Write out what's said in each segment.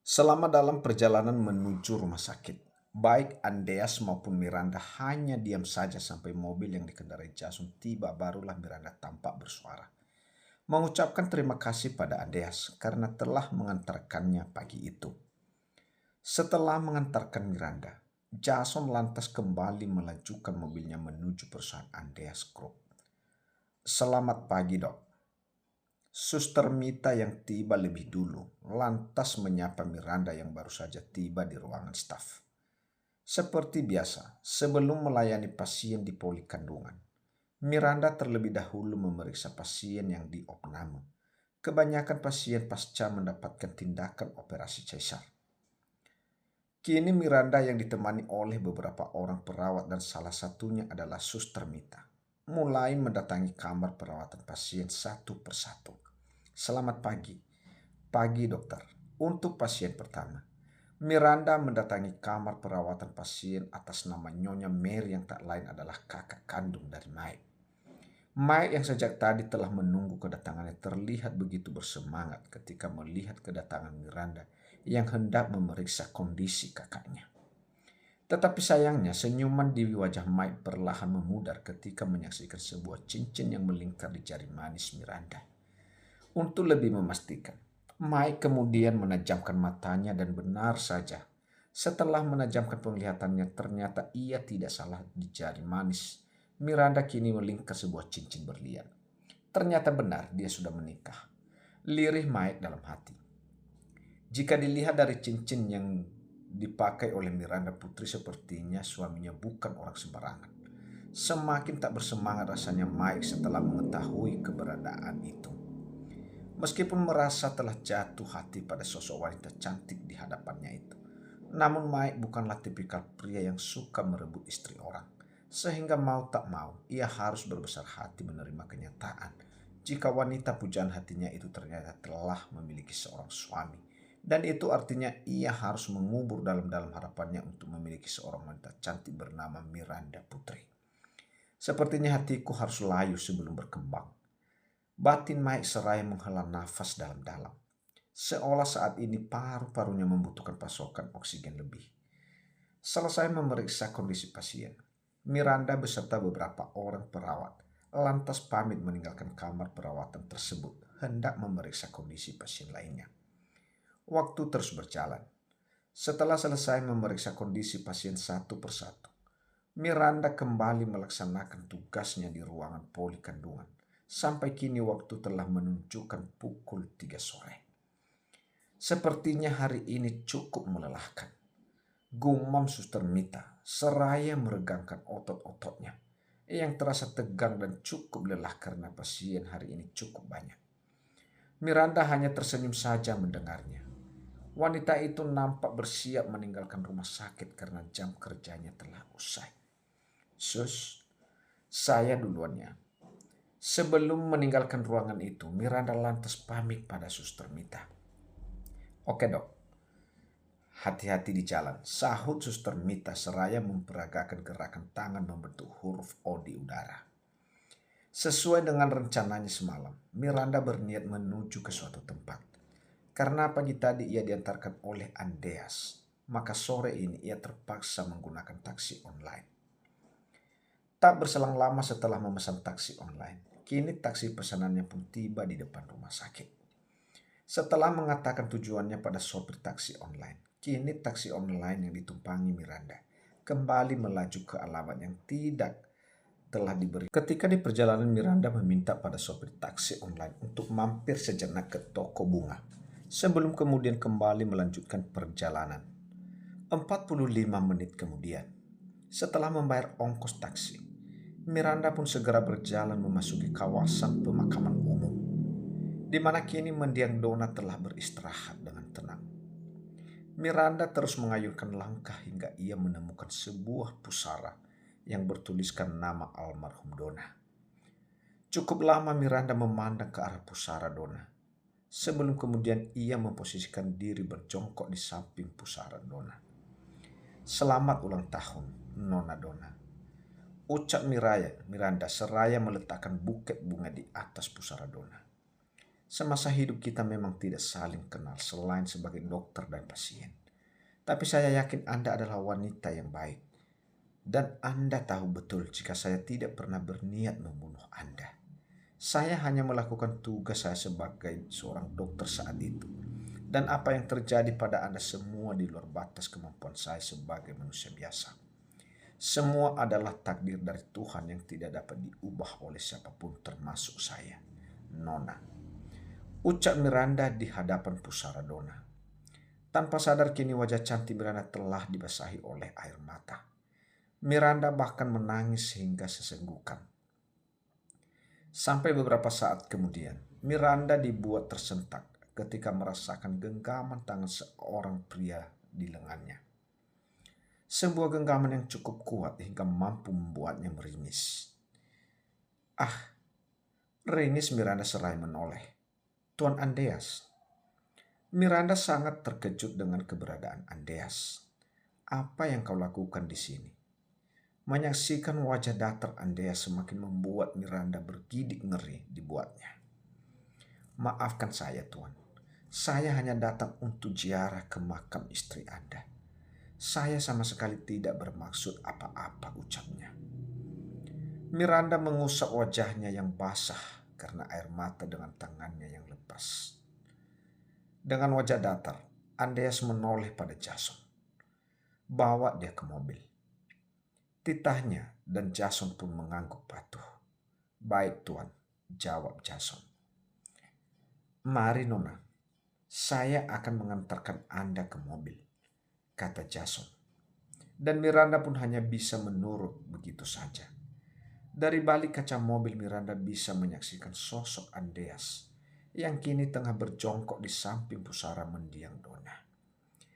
Selama dalam perjalanan menuju rumah sakit, baik Andreas maupun Miranda hanya diam saja sampai mobil yang dikendarai Jason tiba, barulah Miranda tampak bersuara. Mengucapkan terima kasih pada Andreas karena telah mengantarkannya pagi itu. Setelah mengantarkan Miranda, Jason lantas kembali melajukan mobilnya menuju perusahaan Andreas Group. Selamat pagi, Dok. Suster Mita yang tiba lebih dulu lantas menyapa Miranda yang baru saja tiba di ruangan staf. Seperti biasa, sebelum melayani pasien di poli kandungan, Miranda terlebih dahulu memeriksa pasien yang diopname. Kebanyakan pasien pasca mendapatkan tindakan operasi cesar. Kini Miranda yang ditemani oleh beberapa orang perawat dan salah satunya adalah Suster Mita, mulai mendatangi kamar perawatan pasien satu persatu. Selamat pagi. Pagi, dokter. Untuk pasien pertama, Miranda mendatangi kamar perawatan pasien atas nama Nyonya Mary yang tak lain adalah kakak kandung dari Mike. Mike yang sejak tadi telah menunggu kedatangannya terlihat begitu bersemangat ketika melihat kedatangan Miranda yang hendak memeriksa kondisi kakaknya. Tetapi sayangnya senyuman di wajah Mike perlahan memudar ketika menyaksikan sebuah cincin yang melingkar di jari manis Miranda. Untuk lebih memastikan, Mike kemudian menajamkan matanya dan benar saja, setelah menajamkan penglihatannya ternyata ia tidak salah di jari manis. Miranda kini melingkar sebuah cincin berlian. Ternyata benar dia sudah menikah. Lirih Mike dalam hati. Jika dilihat dari cincin yang dipakai oleh Miranda Putri sepertinya suaminya bukan orang sembarangan. Semakin tak bersemangat rasanya Mike setelah mengetahui keberadaan itu. Meskipun merasa telah jatuh hati pada sosok wanita cantik di hadapannya itu, namun Mike bukanlah tipikal pria yang suka merebut istri orang. Sehingga mau tak mau, ia harus berbesar hati menerima kenyataan jika wanita pujaan hatinya itu ternyata telah memiliki seorang suami. Dan itu artinya ia harus mengubur dalam-dalam harapannya untuk memiliki seorang wanita cantik bernama Miranda Putri. Sepertinya hatiku harus layu sebelum berkembang. Batin Mike seraya menghela nafas dalam-dalam. Seolah saat ini paru-parunya membutuhkan pasokan oksigen lebih. Selesai memeriksa kondisi pasien, Miranda beserta beberapa orang perawat lantas pamit meninggalkan kamar perawatan tersebut hendak memeriksa kondisi pasien lainnya. Waktu terus berjalan. Setelah selesai memeriksa kondisi pasien satu persatu, Miranda kembali melaksanakan tugasnya di ruangan poli kandungan. Sampai kini waktu telah menunjukkan pukul 3 sore. Sepertinya hari ini cukup melelahkan. Gumam Suster Mita seraya meregangkan otot-ototnya yang terasa tegang dan cukup lelah karena pasien hari ini cukup banyak. Miranda hanya tersenyum saja mendengarnya. Wanita itu nampak bersiap meninggalkan rumah sakit karena jam kerjanya telah usai. Sus, saya duluannya. Sebelum meninggalkan ruangan itu, Miranda lantas pamit pada Suster Mita. Oke, Dok. Hati-hati di jalan, sahut Suster Mita seraya memperagakan gerakan tangan membentuk huruf O di udara. Sesuai dengan rencananya semalam, Miranda berniat menuju ke suatu tempat. Karena pagi tadi ia diantarkan oleh Andreas, maka sore ini ia terpaksa menggunakan taksi online. Tak berselang lama setelah memesan taksi online, kini taksi pesanannya pun tiba di depan rumah sakit. Setelah mengatakan tujuannya pada sopir taksi online, kini taksi online yang ditumpangi Miranda kembali melaju ke alamat yang tidak telah diberi. Ketika di perjalanan Miranda meminta pada sopir taksi online untuk mampir sejenak ke toko bunga, sebelum kemudian kembali melanjutkan perjalanan. 45 menit kemudian, setelah membayar ongkos taksi, Miranda pun segera berjalan memasuki kawasan pemakaman umum, di mana kini mendiang Donna telah beristirahat dengan tenang. Miranda terus mengayunkan langkah hingga ia menemukan sebuah pusara yang bertuliskan nama almarhum Donna. Cukup lama Miranda memandang ke arah pusara Donna, sebelum kemudian ia memposisikan diri berjongkok di samping pusara Donna. Selamat ulang tahun, Nona Donna, ucap Miranda seraya meletakkan buket bunga di atas pusara Donna. Semasa hidup kita memang tidak saling kenal selain sebagai dokter dan pasien. Tapi saya yakin Anda adalah wanita yang baik. Dan Anda tahu betul jika saya tidak pernah berniat membunuh Anda. Saya hanya melakukan tugas saya sebagai seorang dokter saat itu. Dan apa yang terjadi pada Anda semua di luar batas kemampuan saya sebagai manusia biasa. Semua adalah takdir dari Tuhan yang tidak dapat diubah oleh siapapun termasuk saya. Nona, ucap Miranda di hadapan pusara Dona. Tanpa sadar kini wajah cantik Miranda telah dibasahi oleh air mata. Miranda bahkan menangis hingga sesenggukan. Sampai beberapa saat kemudian, Miranda dibuat tersentak ketika merasakan genggaman tangan seorang pria di lengannya. Sebuah genggaman yang cukup kuat hingga mampu membuatnya meringis. Ah, ringis Miranda seraya menoleh. Tuan Andreas. Miranda sangat terkejut dengan keberadaan Andreas. Apa yang kau lakukan di sini? Menyaksikan wajah datar Andreas semakin membuat Miranda bergidik ngeri dibuatnya. Maafkan saya, Tuan. Saya hanya datang untuk ziarah ke makam istri Anda. Saya sama sekali tidak bermaksud apa-apa, ucapnya. Miranda mengusap wajahnya yang basah karena air mata dengan tangannya yang lepas. Dengan wajah datar, Andreas menoleh pada Jason. Bawa dia ke mobil. Titahnya dan Jason pun mengangguk patuh. Baik, Tuan, jawab Jason. Mari, Nona. Saya akan mengantarkan Anda ke mobil, kata Jason. Dan Miranda pun hanya bisa menurut begitu saja. Dari balik kaca mobil Miranda bisa menyaksikan sosok Andreas yang kini tengah berjongkok di samping pusara mendiang Dona.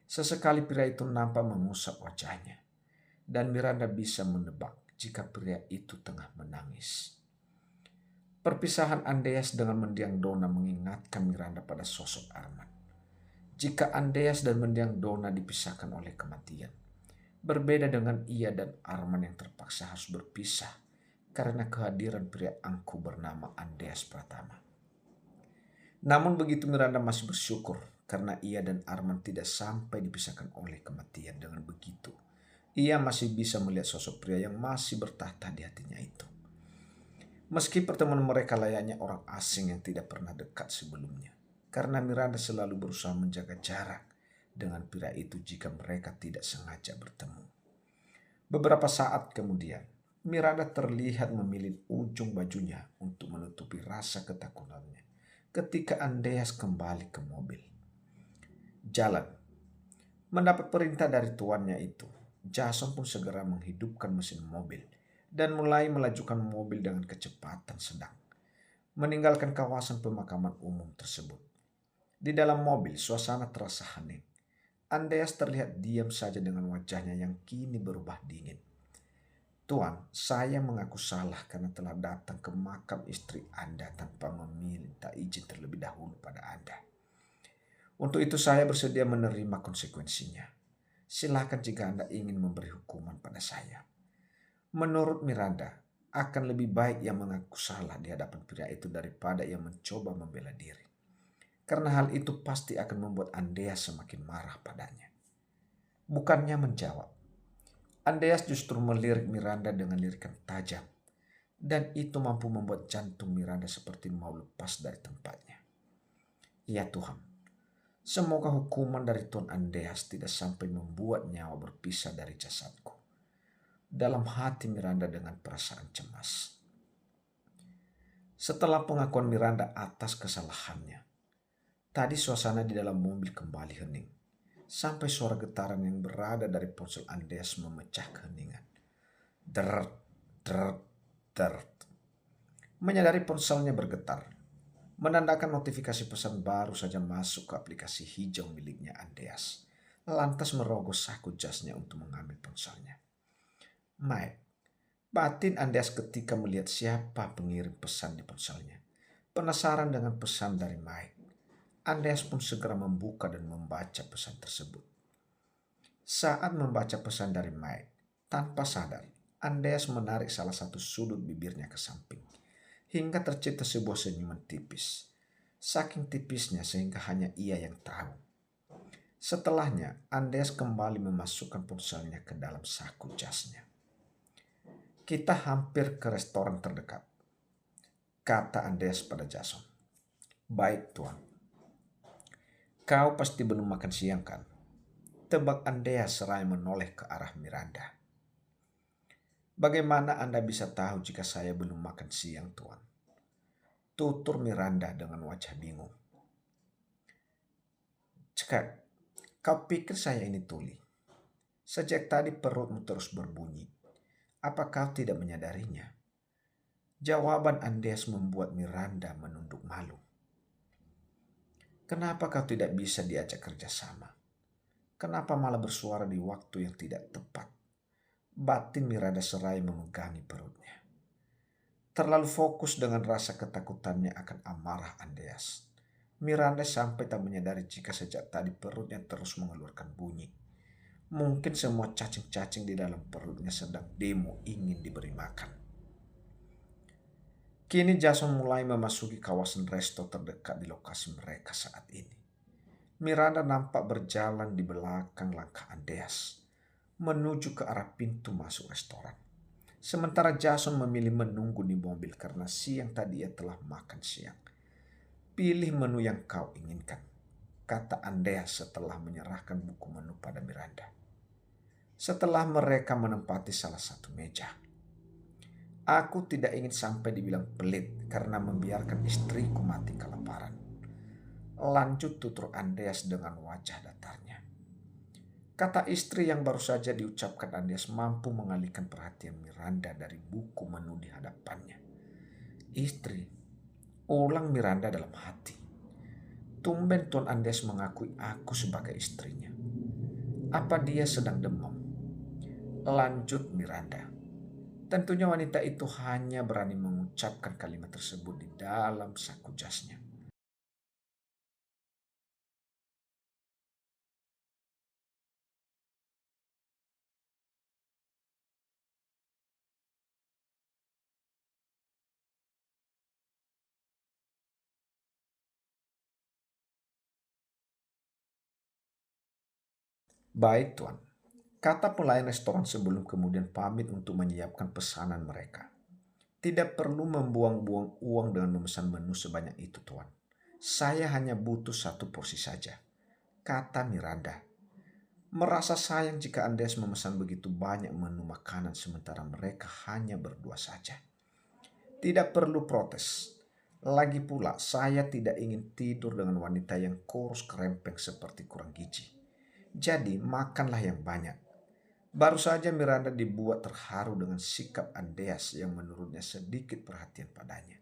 Sesekali pria itu nampak mengusap wajahnya. Dan Miranda bisa menebak jika pria itu tengah menangis. Perpisahan Andreas dengan mendiang Dona mengingatkan Miranda pada sosok Arman. Jika Andreas dan mendiang Dona dipisahkan oleh kematian, berbeda dengan ia dan Arman yang terpaksa harus berpisah karena kehadiran pria angkuh bernama Andreas Pratama. Namun begitu Miranda masih bersyukur karena ia dan Arman tidak sampai dipisahkan oleh kematian. Dengan begitu, ia masih bisa melihat sosok pria yang masih bertahta di hatinya itu. Meski pertemuan mereka layaknya orang asing yang tidak pernah dekat sebelumnya, karena Miranda selalu berusaha menjaga jarak dengan pria itu jika mereka tidak sengaja bertemu. Beberapa saat kemudian, Miranda terlihat memilih ujung bajunya untuk menutupi rasa ketakutannya ketika Andreas kembali ke mobil. Jalan. Mendapat perintah dari tuannya itu, Jason pun segera menghidupkan mesin mobil dan mulai melajukan mobil dengan kecepatan sedang, meninggalkan kawasan pemakaman umum tersebut. Di dalam mobil, suasana terasa hening. Andreas terlihat diam saja dengan wajahnya yang kini berubah dingin. Tuan, saya mengaku salah karena telah datang ke makam istri Anda tanpa meminta izin terlebih dahulu pada Anda. Untuk itu saya bersedia menerima konsekuensinya. Silakan jika Anda ingin memberi hukuman pada saya. Menurut Miranda, akan lebih baik ia mengaku salah di hadapan pria itu daripada ia mencoba membela diri. Karena hal itu pasti akan membuat Andreas semakin marah padanya. Bukannya menjawab, Andreas justru melirik Miranda dengan lirikan tajam. Dan itu mampu membuat jantung Miranda seperti mau lepas dari tempatnya. Ya Tuhan, semoga hukuman dari Tuan Andreas tidak sampai membuat nyawa berpisah dari jasadku. Dalam hati Miranda dengan perasaan cemas. Setelah pengakuan Miranda atas kesalahannya, tadi suasana di dalam mobil kembali hening. Sampai suara getaran yang berada dari ponsel Andreas memecah keheningan. Deret, deret, deret. Menyadari ponselnya bergetar, menandakan notifikasi pesan baru saja masuk ke aplikasi hijau miliknya Andreas. Lantas merogoh saku jasnya untuk mengambil ponselnya. Mike, batin Andreas ketika melihat siapa pengirim pesan di ponselnya. Penasaran dengan pesan dari Mike, Andreas pun segera membuka dan membaca pesan tersebut. Saat membaca pesan dari Mike, tanpa sadar, Andreas menarik salah satu sudut bibirnya ke samping, hingga tercipta sebuah senyuman tipis. saking tipisnya sehingga hanya ia yang tahu. Setelahnya, Andreas kembali memasukkan ponselnya ke dalam saku jasnya. "Kita hampir ke restoran terdekat," kata Andreas pada Jason. "Baik, Tuan." "Kau pasti belum makan siang kan?" tebak Andreas seraya menoleh ke arah Miranda. "Bagaimana Anda bisa tahu jika saya belum makan siang, Tuan?" tutur Miranda dengan wajah bingung. "Cekak, kau pikir saya ini tuli? Sejak tadi perutmu terus berbunyi. Apa kau tidak menyadarinya?" Jawaban Andreas membuat Miranda menunduk malu. "Kenapa kau tidak bisa diajak kerjasama? Kenapa malah bersuara di waktu yang tidak tepat?" batin Miranda seraya memegangi perutnya. Terlalu fokus dengan rasa ketakutannya akan amarah Andreas. Miranda sampai tak menyadari jika sejak tadi perutnya terus mengeluarkan bunyi. Mungkin semua cacing-cacing di dalam perutnya sedang demo ingin diberi makan. Kini Jason mulai memasuki kawasan resto terdekat di lokasi mereka saat ini. Miranda nampak berjalan di belakang langkah Andreas menuju ke arah pintu masuk restoran. Sementara Jason memilih menunggu di mobil karena siang tadi ia telah makan siang. "Pilih menu yang kau inginkan," kata Andreas setelah menyerahkan buku menu pada Miranda. Setelah mereka menempati salah satu meja. "Aku tidak ingin sampai dibilang pelit karena membiarkan istriku mati kelaparan," lanjut tutur Andreas dengan wajah datarnya. Kata istri yang baru saja diucapkan Andreas mampu mengalihkan perhatian Miranda dari buku menu di hadapannya. "Istri," ulang Miranda dalam hati. Tumben Tuan Andreas mengakui aku sebagai istrinya. Apa dia sedang demam? Lanjut Miranda. Tentunya wanita itu hanya berani mengucapkan kalimat tersebut di dalam saku jasnya. "Baik, Tuan," kata pelayan restoran sebelum kemudian pamit untuk menyiapkan pesanan mereka. "Tidak perlu membuang-buang uang dengan memesan menu sebanyak itu, Tuan. Saya hanya butuh satu porsi saja," kata Miranda. Merasa sayang jika Andreas memesan begitu banyak menu makanan sementara mereka hanya berdua saja. "Tidak perlu protes. Lagi pula saya tidak ingin tidur dengan wanita yang kurus kerempeng seperti kurang gizi. Jadi makanlah yang banyak." Baru saja Miranda dibuat terharu dengan sikap Andreas yang menurutnya sedikit perhatian padanya.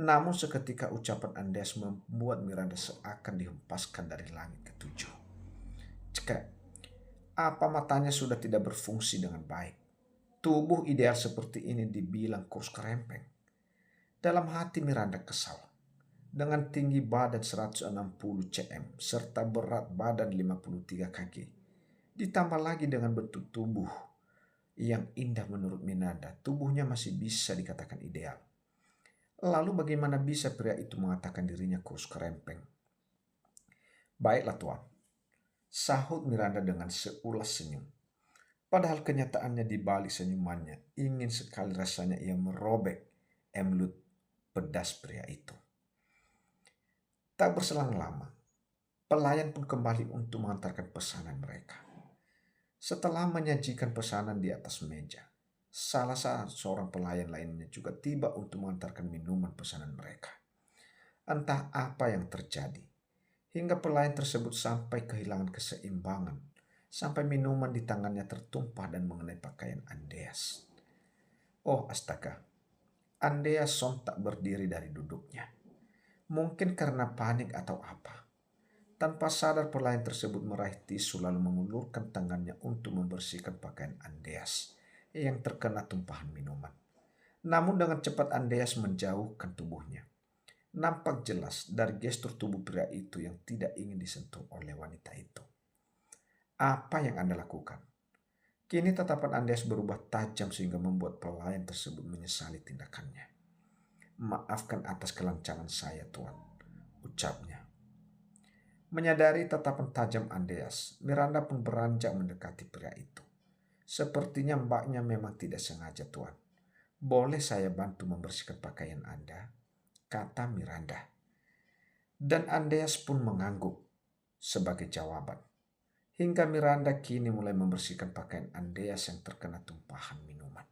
Namun seketika ucapan Andreas membuat Miranda seakan dihempaskan dari langit ketujuh. "Cekak, apa matanya sudah tidak berfungsi dengan baik? Tubuh ideal seperti ini dibilang kurus kerempeng?" Dalam hati Miranda kesal. Dengan tinggi badan 160 cm serta berat badan 53 kg. Ditambah lagi dengan bentuk tubuh yang indah menurut Miranda, tubuhnya masih bisa dikatakan ideal. Lalu bagaimana bisa pria itu mengatakan dirinya kurus kerempeng? "Baiklah Tuan," sahut Miranda dengan seulas senyum. Padahal kenyataannya di balik senyumannya, ingin sekali rasanya ia merobek emlut pedas pria itu. Tak berselang lama, pelayan pun kembali untuk mengantarkan pesanan mereka. Setelah menyajikan pesanan di atas meja, salah seorang pelayan lainnya juga tiba untuk mengantarkan minuman pesanan mereka. Entah apa yang terjadi, hingga pelayan tersebut sampai kehilangan keseimbangan, sampai minuman di tangannya tertumpah dan mengenai pakaian Andreas. Oh astaga, Andreas sontak berdiri dari duduknya. Mungkin karena panik atau apa. Tanpa sadar pelayan tersebut meraih tisu lalu mengulurkan tangannya untuk membersihkan pakaian Andreas yang terkena tumpahan minuman. Namun dengan cepat Andreas menjauhkan tubuhnya. Nampak jelas dari gestur tubuh pria itu yang tidak ingin disentuh oleh wanita itu. "Apa yang Anda lakukan?" Kini tatapan Andreas berubah tajam sehingga membuat pelayan tersebut menyesali tindakannya. "Maafkan atas kelancangan saya, Tuan," ucapnya. Menyadari tatapan tajam Andreas, Miranda pun beranjak mendekati pria itu. Sepertinya mbaknya memang tidak sengaja, Tuan. Boleh saya bantu membersihkan pakaian Anda? Kata Miranda. Dan Andreas pun mengangguk sebagai jawaban. Hingga Miranda kini mulai membersihkan pakaian Andreas yang terkena tumpahan minuman.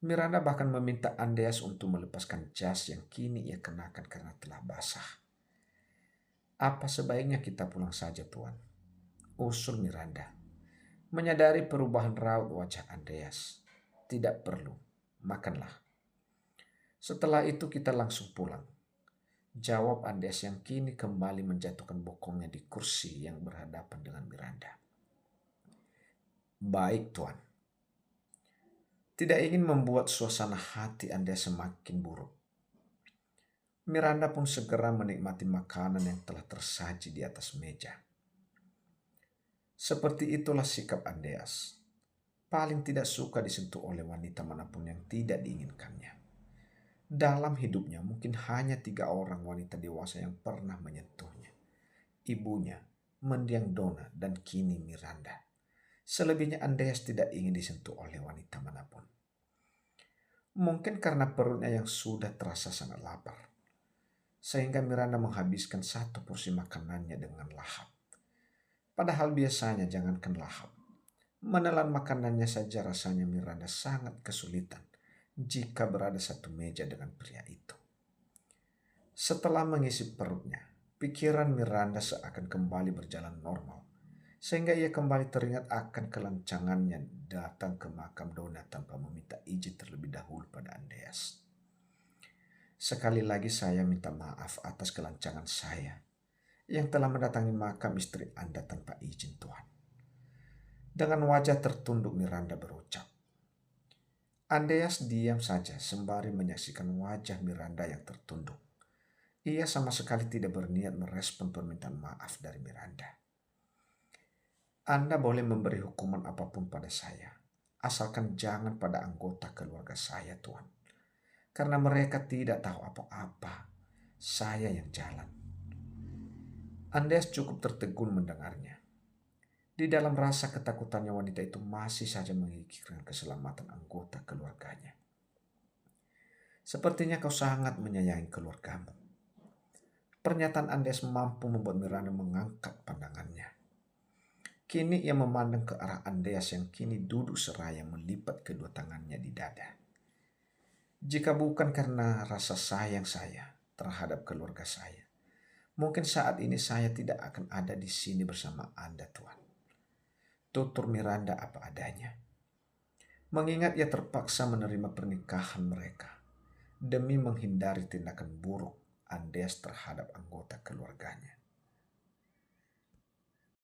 Miranda bahkan meminta Andreas untuk melepaskan jas yang kini ia kenakan karena telah basah. Apa sebaiknya kita pulang saja, Tuan? Usul Miranda. Menyadari perubahan raut wajah Andreas. Tidak perlu, makanlah. Setelah itu kita langsung pulang. Jawab Andreas yang kini kembali menjatuhkan bokongnya di kursi yang berhadapan dengan Miranda. Baik, Tuan. Tidak ingin membuat suasana hati Andreas semakin buruk. Miranda pun segera menikmati makanan yang telah tersaji di atas meja. Seperti itulah sikap Andreas. Paling tidak suka disentuh oleh wanita manapun yang tidak diinginkannya. Dalam hidupnya mungkin hanya 3 orang wanita dewasa yang pernah menyentuhnya. Ibunya, mendiang Donna, dan kini Miranda. Selebihnya Andreas tidak ingin disentuh oleh wanita manapun. Mungkin karena perutnya yang sudah terasa sangat lapar. Sehingga Miranda menghabiskan 1 porsi makanannya dengan lahap. Padahal biasanya jangankan lahap, menelan makanannya saja rasanya Miranda sangat kesulitan jika berada satu meja dengan pria itu. Setelah mengisi perutnya, pikiran Miranda seakan kembali berjalan normal, sehingga ia kembali teringat akan kelancangannya datang ke makam Donna tanpa meminta izin terlebih dahulu pada Andreas. Sekali lagi saya minta maaf atas kelancangan saya yang telah mendatangi makam istri Anda tanpa izin, Tuhan. Dengan wajah tertunduk Miranda berucap. Andreas diam saja sembari menyaksikan wajah Miranda yang tertunduk. Ia sama sekali tidak berniat merespon permintaan maaf dari Miranda. Anda boleh memberi hukuman apapun pada saya, asalkan jangan pada anggota keluarga saya, Tuan. Karena mereka tidak tahu apa-apa, saya yang jalan. Andreas cukup tertegun mendengarnya. Di dalam rasa ketakutannya wanita itu masih saja memikirkan keselamatan anggota keluarganya. Sepertinya kau sangat menyayangi keluargamu. Pernyataan Andreas mampu membuat Miranda mengangkat pandangannya. Kini ia memandang ke arah Andreas yang kini duduk seraya melipat kedua tangannya di dada. Jika bukan karena rasa sayang saya terhadap keluarga saya, mungkin saat ini saya tidak akan ada di sini bersama Anda, Tuan. Tutur Miranda apa adanya. Mengingat ia terpaksa menerima pernikahan mereka demi menghindari tindakan buruk Andreas terhadap anggota keluarganya.